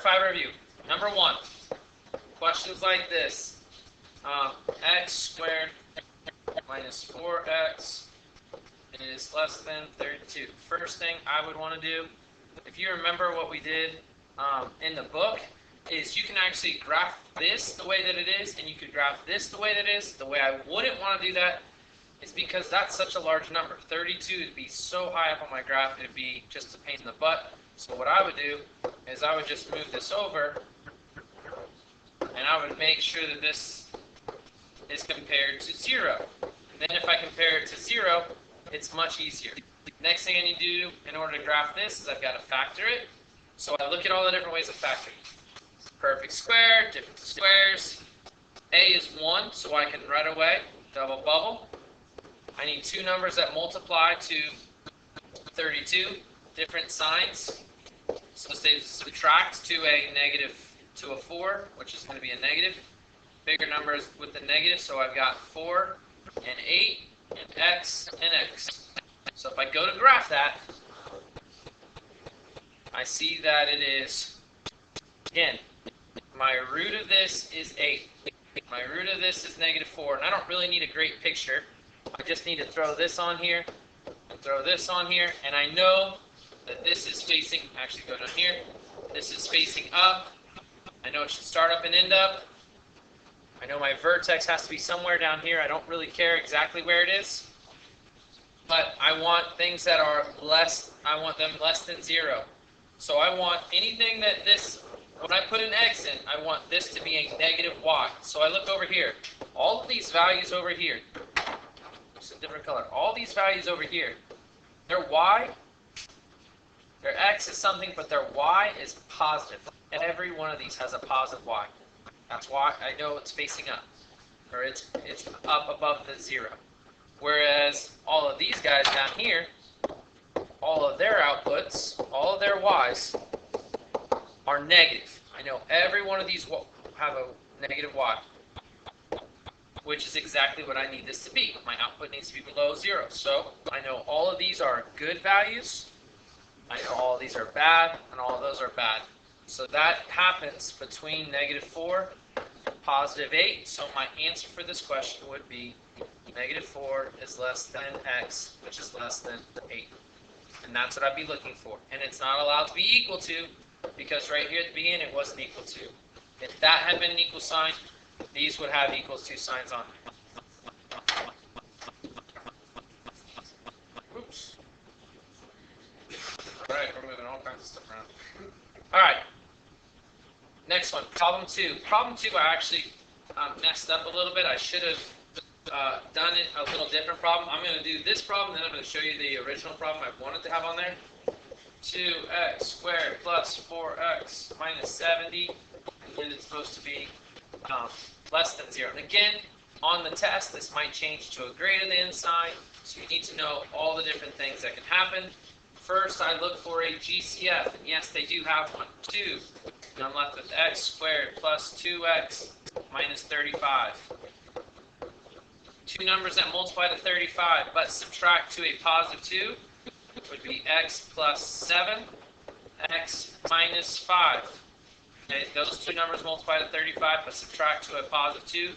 if I review. Number 1, questions like this. X squared minus 4x is less than 32. First thing I would want to do, if you remember what we did in the book, is you can actually graph this the way that it is, and you could graph this the way that it is. The way I wouldn't want to do that is because that's such a large number. 32 would be so high up on my graph, it would be just a pain in the butt. So what I would do is I would just move this over, and I would make sure that this is compared to 0. And then if I compare it to 0, it's much easier. Next thing I need to do in order to graph this is I've got to factor it. So I look at all the different ways of factoring. Perfect square, different squares. A is 1, so I can right away double bubble. I need two numbers that multiply to 32, different signs. So say subtract to a negative to a 4, which is going to be a negative. Bigger numbers with the negative, so I've got 4 and 8 and x and x. So if I go to graph that, I see that it is, again, my root of this is 8. My root of this is negative 4, and I don't really need a great picture. I just need to throw this on here, and throw this on here, and I know that this is facing, actually go down here, this is facing up. I know it should start up and end up. I know my vertex has to be somewhere down here. I don't really care exactly where it is, but I want things that are less, I want them less than 0. So I want anything that this, when I put an x in, I want this to be a negative y. So I look over here. All of these values over here, it's a different color. All these values over here, their y, their x is something, but their y is positive. Every one of these has a positive y. That's why I know it's facing up, or it's up above the 0. Whereas all of these guys down here, all of their outputs, all of their y's are negative. I know every one of these will have a negative y, which is exactly what I need this to be. My output needs to be below 0. So I know all of these are good values. I know all of these are bad, and all of those are bad. So that happens between negative 4 and positive 8. So my answer for this question would be negative 4 is less than x, which is less than 8. And that's what I'd be looking for. And it's not allowed to be equal to, because right here at the beginning it wasn't equal to. If that had been an equal sign, these would have equals to signs on it. Oops. Alright, we're moving all kinds of stuff around. Alright. Next one, problem 2. Problem 2 I actually messed up a little bit. I should have done it a little different problem. I'm going to do this problem, then I'm going to show you the original problem I wanted to have on there. 2x squared plus 4x minus 70, and then it's supposed to be less than 0. And again, on the test, this might change to a greater than sign, so you need to know all the different things that can happen. First, I look for a GCF, and yes, they do have one, 2. And I'm left with x squared plus 2x minus 35. Two numbers that multiply to 35, but subtract to a positive 2 would be x plus 7, x minus 5. Okay, those two numbers multiply to 35, but subtract to a positive 2.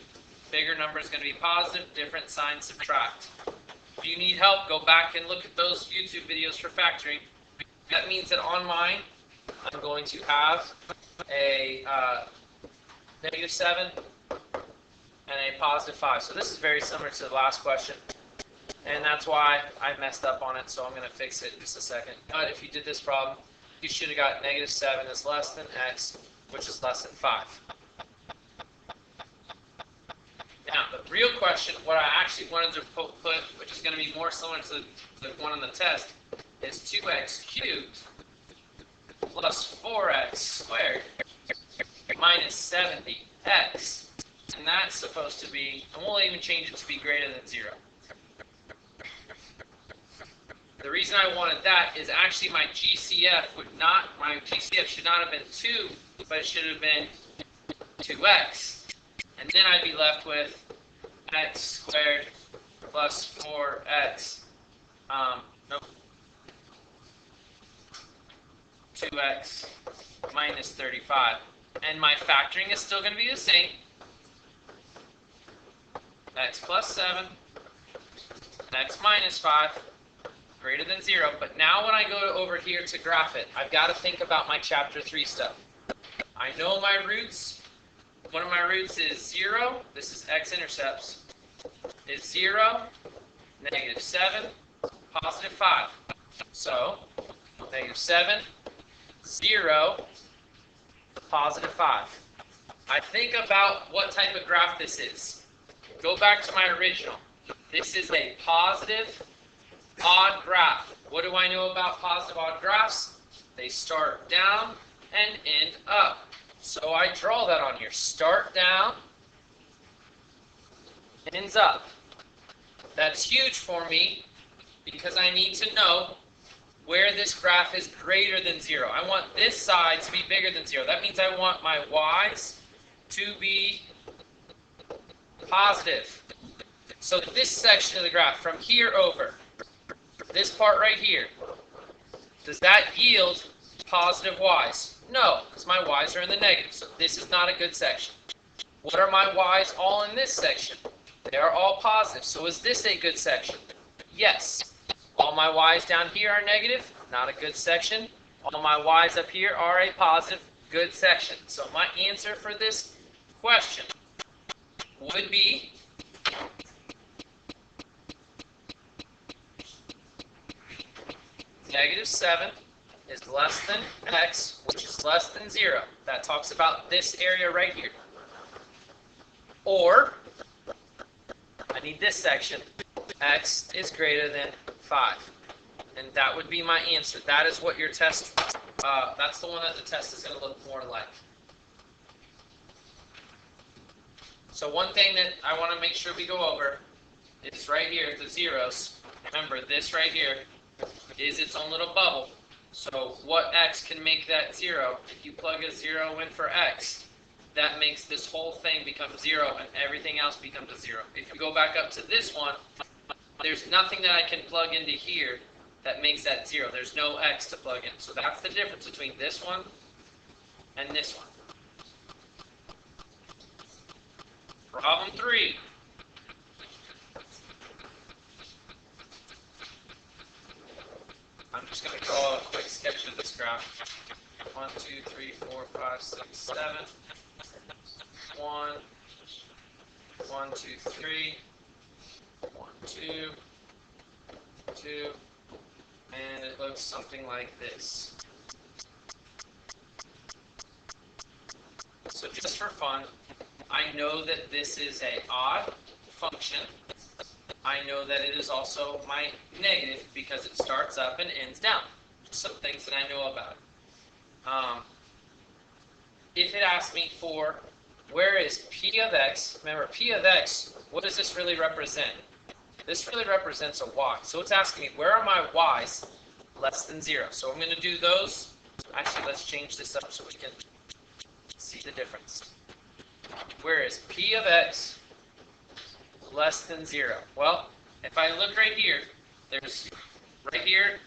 Bigger number is going to be positive, different sign subtract. If you need help, go back and look at those YouTube videos for factoring. That means that on mine, I'm going to have a negative 7 and a positive 5. So this is very similar to the last question, and that's why I messed up on it, so I'm going to fix it in just a second. But if you did this problem, you should have got negative 7 is less than x, which is less than 5. Now, the real question, what I actually wanted to put, which is going to be more similar to the one on the test, is 2x cubed plus 4x squared minus 70x. And that's supposed to be, and we'll even change it to be greater than 0. The reason I wanted that is actually my GCF should not have been 2, but it should have been 2x. And then I'd be left with x squared plus 4x, 2x minus 35. And my factoring is still going to be the same. X plus 7, x minus 5, greater than 0. But now when I go over here to graph it, I've got to think about my chapter 3 stuff. I know my roots. One of my roots is 0. This is x-intercepts. Is 0, negative 7, positive 5. So, negative 7, 0, positive 5. I think about what type of graph this is. Go back to my original. This is a positive odd graph. What do I know about positive odd graphs? They start down and end up. So I draw that on here. Start down, ends up. That's huge for me because I need to know where this graph is greater than 0. I want this side to be bigger than 0. That means I want my y's to be positive. So this section of the graph, from here over, this part right here, does that yield positive y's? No, because my y's are in the negative. So this is not a good section. What are my y's all in this section? They are all positive. So is this a good section? Yes. All my y's down here are negative. Not a good section. All my y's up here are a positive, good section. So my answer for this question would be negative 7 is less than x, which is less than 0. That talks about this area right here. Or, I need this section, x is greater than 5. And that would be my answer. That is what your test, that's the one that the test is going to look more like. So one thing that I want to make sure we go over is right here, the zeros. Remember, this right here is its own little bubble. So what x can make that 0? If you plug a 0 in for x, that makes this whole thing become 0 and everything else becomes a 0. If you go back up to this one, there's nothing that I can plug into here that makes that 0. There's no x to plug in. So that's the difference between this one and this one. Problem 3. I'm just going to draw a quick sketch of this graph. 1, 2, 3, 4, 5, 6, 7. 1, 1, 2, 3. 1, 2, 2. And it looks something like this. So just for fun, I know that this is an odd function. I know that it is also my negative because it starts up and ends down. Some things that I know about it. If it asks me for where is p of x, remember p of x, what does this really represent? This really represents a y. So it's asking me where are my y's less than 0. So I'm going to do those. Actually, let's change this up so we can see the difference. Where is p of x less than 0? Well, if I look right here, there's right here,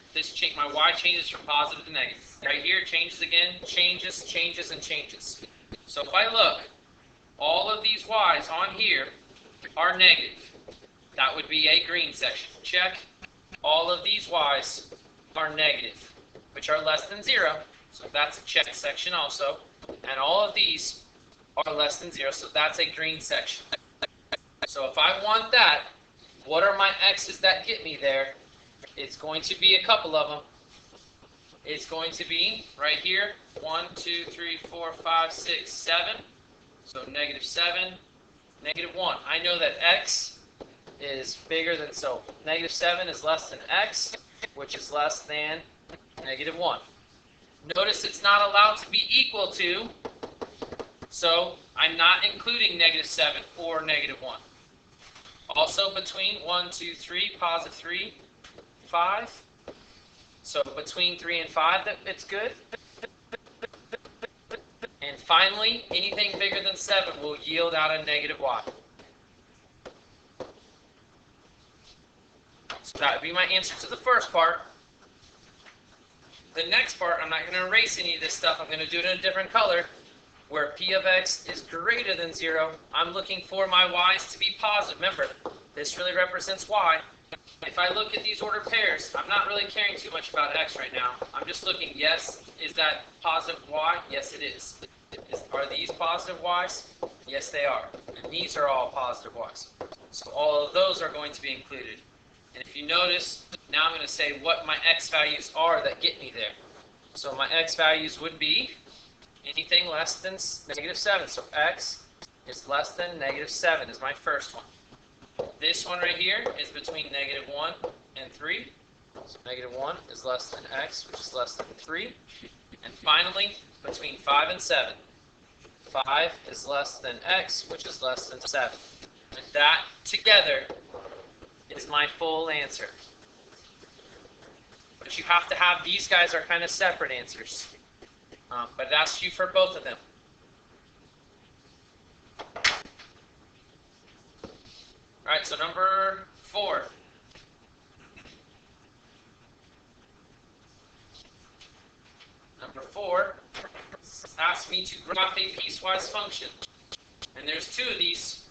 my y changes from positive to negative. Right here, it changes again, changes, changes, and changes. So if I look, all of these y's on here are negative. That would be a green section. Check. All of these y's are negative, which are less than 0. So that's a check section also. And all of these are less than 0, so that's a green section. So if I want that, what are my x's that get me there? It's going to be a couple of them. It's going to be right here, 1, 2, 3, 4, 5, 6, 7. So negative 7, negative 1. I know that x is bigger than, so negative 7 is less than x, which is less than negative 1. Notice it's not allowed to be equal to, so I'm not including negative 7 or negative 1. Also between 1, 2, 3, positive 3, 5. So between 3 and 5, it's good. And finally, anything bigger than 7 will yield out a negative y. So that would be my answer to the first part. the next part, I'm not going to erase any of this stuff. I'm going to do it in a different color. Where p of x is greater than 0, I'm looking for my y's to be positive. Remember, this really represents y. If I look at these ordered pairs, I'm not really caring too much about x right now. I'm just looking, yes, is that positive y? Yes, it is. Are these positive y's? Yes, they are. And these are all positive y's. So all of those are going to be included. And if you notice, now I'm going to say what my x values are that get me there. So my x values would be anything less than -7. So x is less than -7 is my first one. This one right here is between -1 and 3. So -1 is less than x, which is less than 3. And finally, between 5 and 7. 5 is less than x, which is less than 7. And that together is my full answer. But you have to have, these guys are kind of separate answers. But it asks you for both of them. All right, so number 4. Number 4 asks me to graph a piecewise function. And there's 2 of these.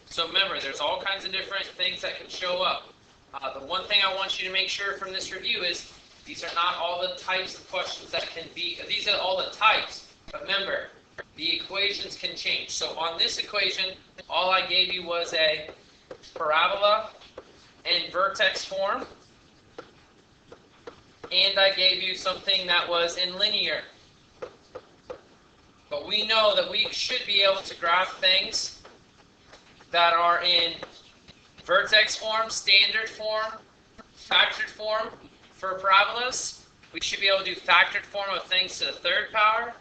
So remember, there's all kinds of different things that can show up. The one thing I want you to make sure from this review is these are not all the types of questions that can be, these are all the types, but remember, the equations can change. So on this equation, all I gave you was a parabola in vertex form, and I gave you something that was in linear. But we know that we should be able to graph things that are in vertex form, standard form, factored form. For parabolas, we should be able to do factored form of things to the 3rd power.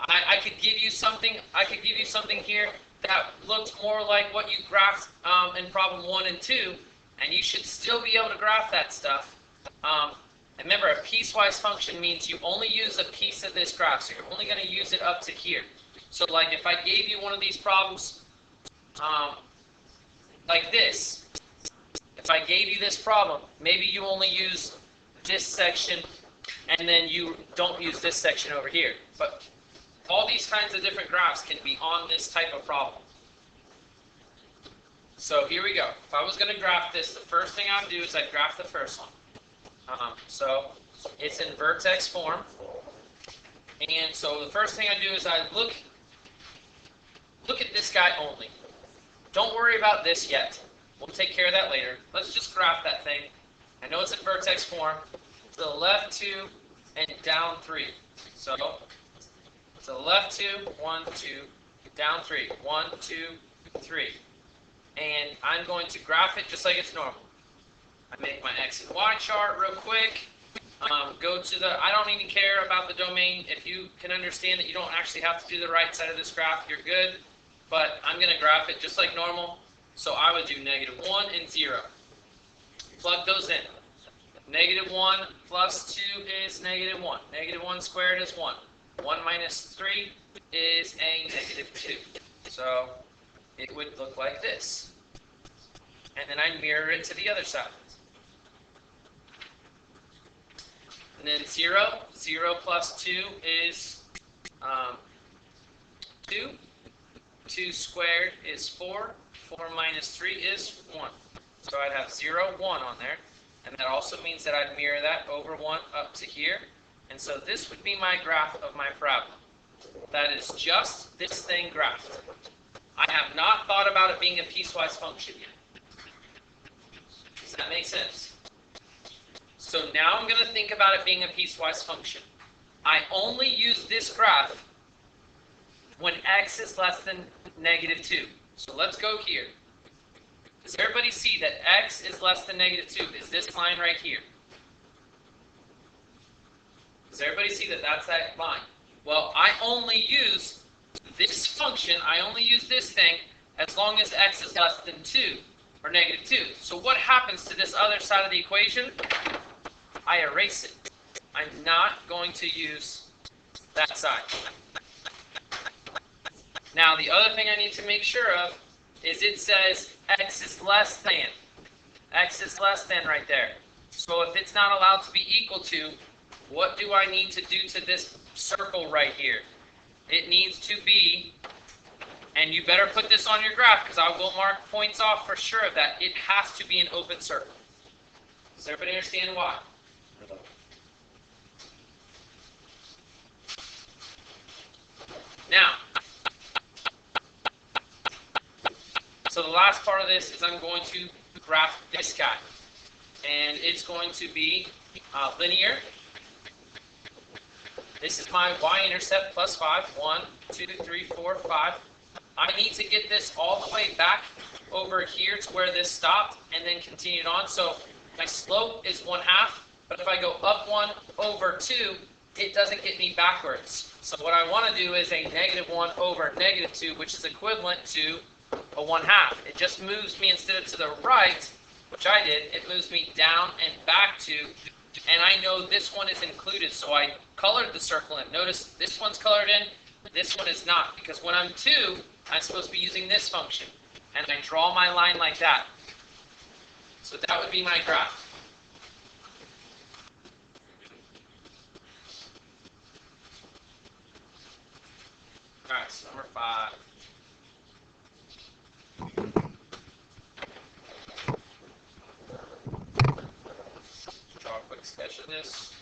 I could give you something. I could give you something here that looks more like what you graphed in problem 1 and 2, and you should still be able to graph that stuff. And remember, a piecewise function means you only use a piece of this graph, so you're only going to use it up to here. So, like if I gave you one of these problems, like this, if I gave you this problem, maybe you only use this section, and then you don't use this section over here. But all these kinds of different graphs can be on this type of problem. So here we go. If I was going to graph this, the first thing I would do is I'd graph the first one. So it's in vertex form. And so the first thing I do is I look at this guy only. Don't worry about this yet. We'll take care of that later. Let's just graph that thing. I know it's in vertex form. To the left 2 and down 3. So to the left 2, 1, 2, down 3, 1, 2, 3. And I'm going to graph it just like it's normal. I make my X and Y chart real quick. Go to the, I don't even care about the domain. If you can understand that you don't actually have to do the right side of this graph, you're good. But I'm going to graph it just like normal. So I would do -1 and 0. Plug those in. -1 plus 2 is -1. -1 squared is 1. 1 minus 3 is a -2. So it would look like this. And then I mirror it to the other side. And then 0. 0 plus 2 is 2. 2 squared is 4. 4 minus 3 is 1. So I'd have 0, 1 on there. And that also means that I'd mirror that over 1 up to here. And so this would be my graph of my parabola. That is just this thing graphed. I have not thought about it being a piecewise function yet. Does that make sense? So now I'm going to think about it being a piecewise function. I only use this graph when x is less than -2. So let's go here. Does everybody see that x is less than -2? Is this line right here? Does everybody see that that's that line? Well, I only use this function, I only use this thing as long as x is less than 2, or -2. So what happens to this other side of the equation? I erase it. I'm not going to use that side. Now, the other thing I need to make sure of is it says x is less than. X is less than right there. So if it's not allowed to be equal to, what do I need to do to this circle right here? It needs to be, and you better put this on your graph because I will mark points off for sure of that. It has to be an open circle. Does everybody understand why? Now, so the last part of this is I'm going to graph this guy. And it's going to be linear. This is my y-intercept plus 5. 1, 2, 3, 4, 5. I need to get this all the way back over here to where this stopped and then continued on. So my slope is 1/2. But if I go up 1 over 2, it doesn't get me backwards. So what I want to do is a -1 over -2, which is equivalent to a 1/2. It just moves me instead of to the right, which I did, it moves me down and back to, and I know this one is included, so I colored the circle in. Notice this one's colored in, this one is not, because when I'm 2, I'm supposed to be using this function, and I draw my line like that. So that would be my graph. Alright, so number 5. Draw a quick sketch of this.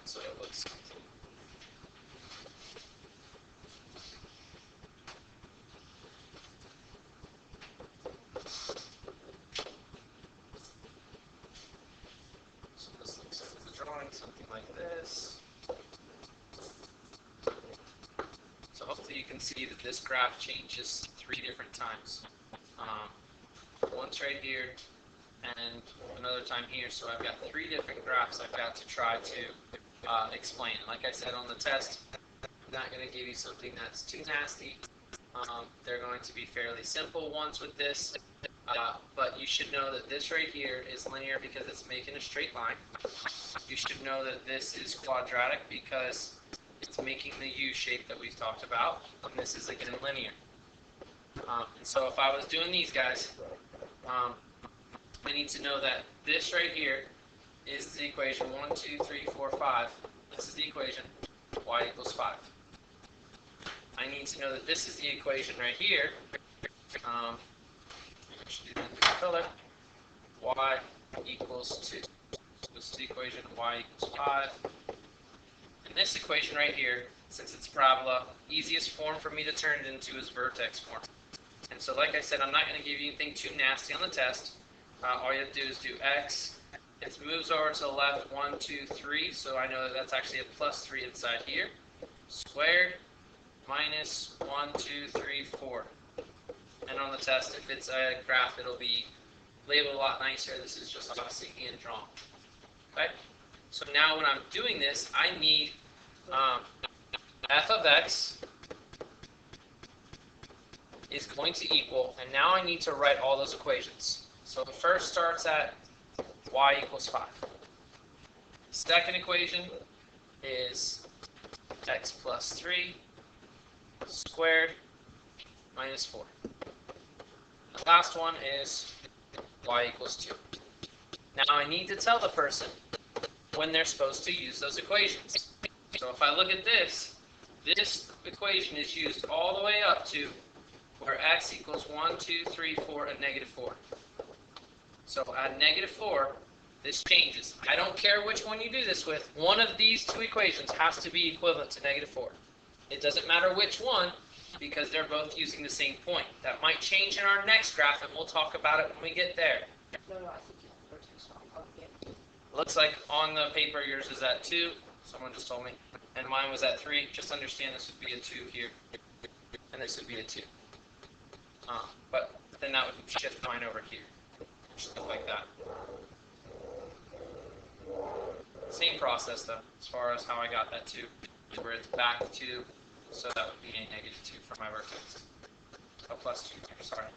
So it looks something. So this looks like the drawing, something like this. So hopefully you can see that this graph changes 3 different times. Once right here, and another time here. So I've got 3 different graphs I've got to try to explain. Like I said on the test, I'm not going to give you something that's too nasty. They're going to be fairly simple ones with this, but you should know that this right here is linear because it's making a straight line. You should know that this is quadratic because it's making the U shape that we've talked about, and this is again linear. And so if I was doing these guys, I need to know that this right here is the equation 1, 2, 3, 4, 5. This is the equation y equals 5. I need to know that this is the equation right here. Color y equals 2. This is the equation y equals 5. And this equation right here, since it's parabola, easiest form for me to turn it into is vertex form. And so like I said, I'm not going to give you anything too nasty on the test. All you have to do is do x. It moves over to the left 1, 2, 3, so I know that that's actually a plus 3 inside here. Squared minus 1, 2, 3, 4. And on the test, if it's a graph, it'll be labeled a lot nicer. This is just obviously hand drawn. Okay? So now when I'm doing this, I need f of x is going to equal, and now I need to write all those equations. So the first starts at y equals 5. Second equation is x plus 3 squared minus 4. The last one is y equals 2. Now I need to tell the person when they're supposed to use those equations. So if I look at this, this equation is used all the way up to where x equals 1, 2, 3, 4, and -4. So at -4, this changes. I don't care which one you do this with. One of these 2 equations has to be equivalent to -4. It doesn't matter which one because they're both using the same point. That might change in our next graph, and we'll talk about it when we get there. Looks like on the paper yours is at 2. Someone just told me. And mine was at 3. Just understand this would be a 2 here. And this would be a 2. But then that would shift mine over here. Stuff like that. Same process though, as far as how I got that 2. Where it's back 2, so that would be a -2 for my vertex. Oh, plus 2, sorry.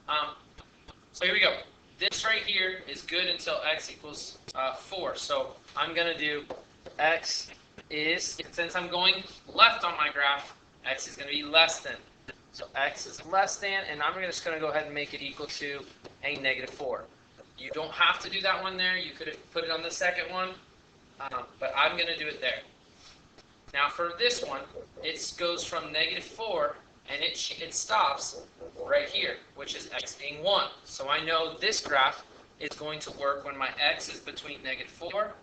So here we go. This right here is good until x equals 4. So I'm going to do x is, since I'm going left on my graph, x is going to be less than. So x is less than, and I'm just going to go ahead and make it equal to a -4. You don't have to do that one there. You could have put it on the second one, but I'm going to do it there. Now for this one, it goes from -4, and it stops right here, which is x being 1. So I know this graph is going to work when my x is between -4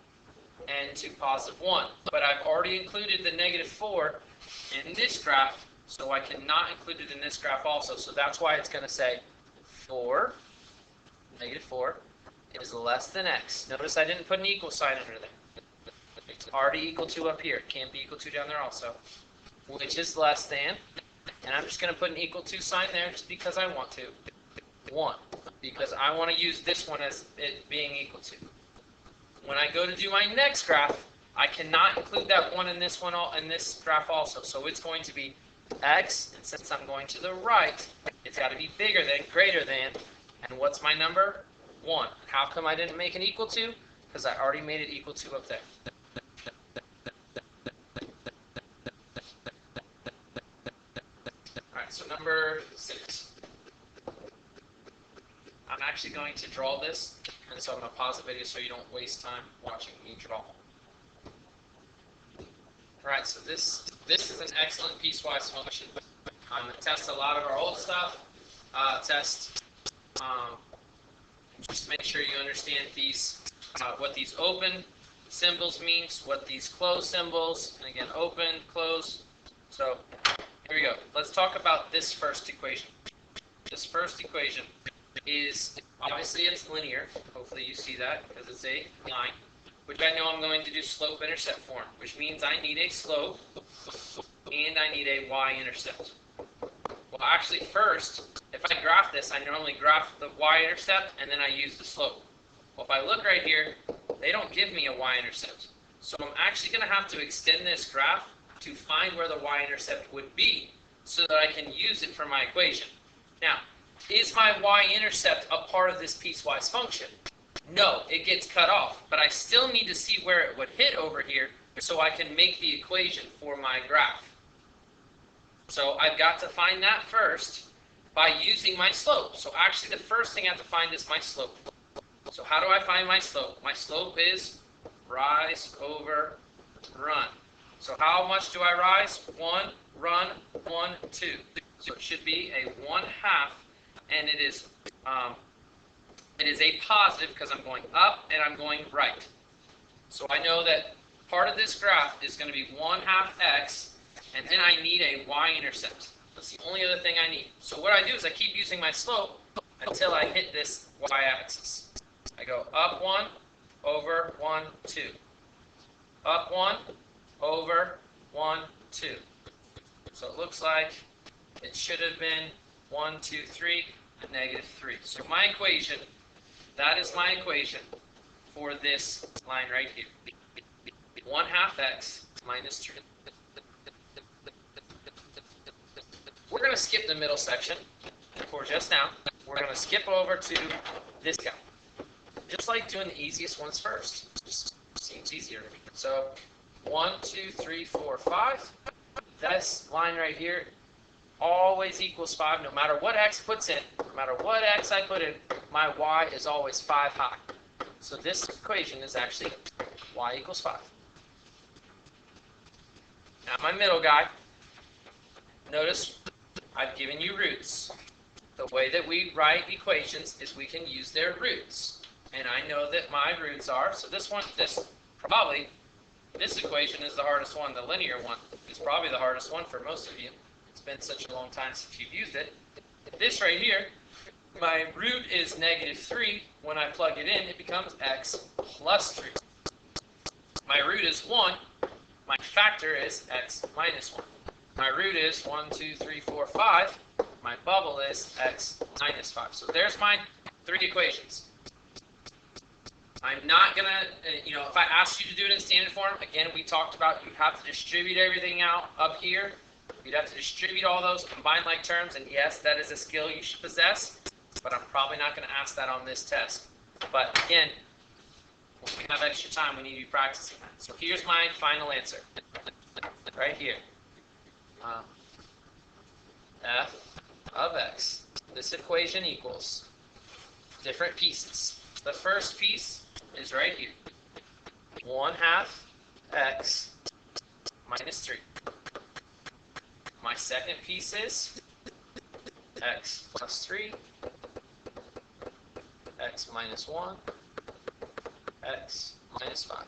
and to +1. But I've already included the -4 in this graph, so I cannot include it in this graph also. So that's why it's going to say -4 is less than x. Notice I didn't put an equal sign under there. It's already equal to up here. It can't be equal to down there also. Which is less than, and I'm just going to put an equal to sign there just because I want to. 1, because I want to use this one as it being equal to. When I go to do my next graph, I cannot include that 1 in this one in this graph also. So it's going to be x, and since I'm going to the right, it's got to be bigger than, greater than, and what's my number? 1. How come I didn't make an equal to? Because I already made it equal to up there. Alright, so number 6. I'm actually going to draw this, and so I'm going to pause the video so you don't waste time watching me draw. Alright, so this is an excellent piecewise function. It tests a lot of our old stuff. Just make sure you understand these, what these open symbols means, what these close symbols, and again, open, close. So here we go. Let's talk about this first equation. This first equation is, obviously it's linear. Hopefully you see that because it's a line, which I know I'm going to do slope-intercept form, which means I need a slope and I need a y-intercept. Well, actually first, if I graph this, I normally graph the y-intercept and then I use the slope. Well, if I look right here, they don't give me a y-intercept. So I'm actually going to have to extend this graph to find where the y-intercept would be so that I can use it for my equation. Now, is my y-intercept a part of this piecewise function? No, it gets cut off, but I still need to see where it would hit over here so I can make the equation for my graph. So I've got to find that first by using my slope. So actually the first thing I have to find is my slope. So how do I find my slope? My slope is rise over run. So how much do I rise? 1, run, 1, 2. So it should be a 1/2, and it is a positive because I'm going up and I'm going right. So I know that part of this graph is going to be 1/2 x, and then I need a y-intercept. That's the only other thing I need. So what I do is I keep using my slope until I hit this y-axis. I go up 1, over 1, 2. Up 1, over 1, 2. So it looks like it should have been 1, 2, 3, and -3. So my equation, that is my equation for this line right here. 1/2 x minus 3. We're going to skip the middle section for just now. We're going to skip over to this guy. Just like doing the easiest ones first. Just seems easier to me. So 1, 2, 3, 4, 5. This line right here always equals 5. No matter what x puts in, no matter what x I put in, my y is always 5 high. So this equation is actually y equals 5. Now my middle guy, notice I've given you roots. The way that we write equations is we can use their roots. And I know that my roots are, so this equation is the hardest one, the linear one. It's probably the hardest one for most of you. It's been such a long time since you've used it. This right here, my root is -3. When I plug it in, it becomes x plus 3. My root is 1. My factor is x minus 1. My root is 1, 2, 3, 4, 5. My bubble is x minus 5. So there's my 3 equations. I'm not going to, if I asked you to do it in standard form, again, we talked about you have to distribute everything out up here. You'd have to distribute all those combined like terms, and yes, that is a skill you should possess. but I'm probably not going to ask that on this test. But again, when we have extra time, we need to be practicing that. So here's my final answer, right here. F of x. This equation equals different pieces. The first piece is right here. 1/2 x minus 3. My second piece is x plus 3, x minus 1, x minus 5.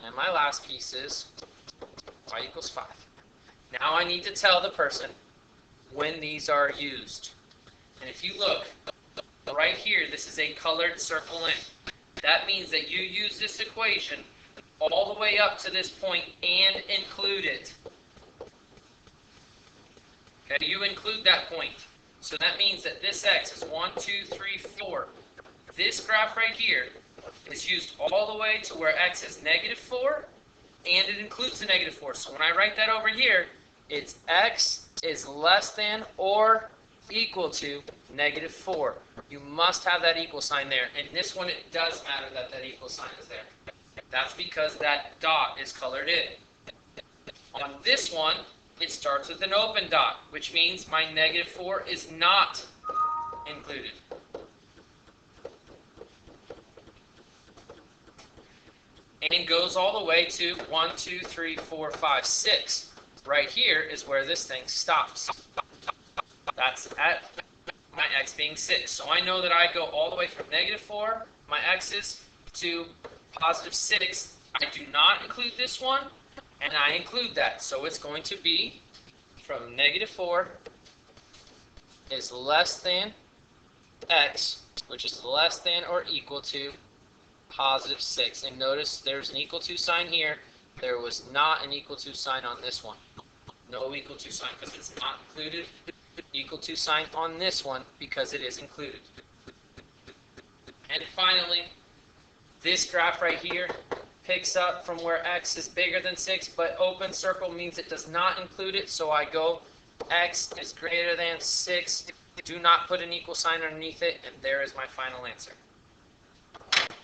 And my last piece is y equals 5. Now I need to tell the person when these are used. And if you look right here, this is a colored circle in. That means that you use this equation all the way up to this point and include it. Okay, you include that point. So that means that this x is 1, 2, 3, 4. This graph right here is used all the way to where x is -4, and it includes the -4. So when I write that over here, it's x is less than or equal to -4. You must have that equal sign there. And this one, it does matter that that equal sign is there. That's because that dot is colored in. On this one, it starts with an open dot, which means my -4 is not included. And goes all the way to 1, 2, 3, 4, 5, 6. Right here is where this thing stops. That's at my x being 6. So I know that I go all the way from -4, my x's, to +6. I do not include this one, and I include that. So it's going to be from -4 is less than x, which is less than or equal to +6. And notice there's an equal to sign here. There was not an equal to sign on this one. No equal to sign because it's not included. Equal to sign on this one because it is included. And finally, this graph right here picks up from where x is bigger than 6, but open circle means it does not include it. So I go x is greater than 6. Do not put an equal sign underneath it, and there is my final answer.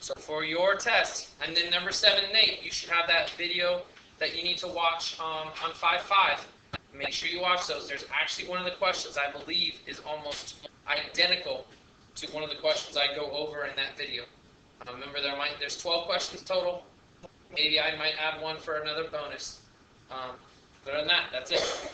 So for your test, and then number 7 and 8, you should have that video that you need to watch on 5.5. Make sure you watch those. There's actually one of the questions I believe is almost identical to one of the questions I go over in that video. Remember, there's 12 questions total. Maybe I might add one for another bonus. But other than that, that's it.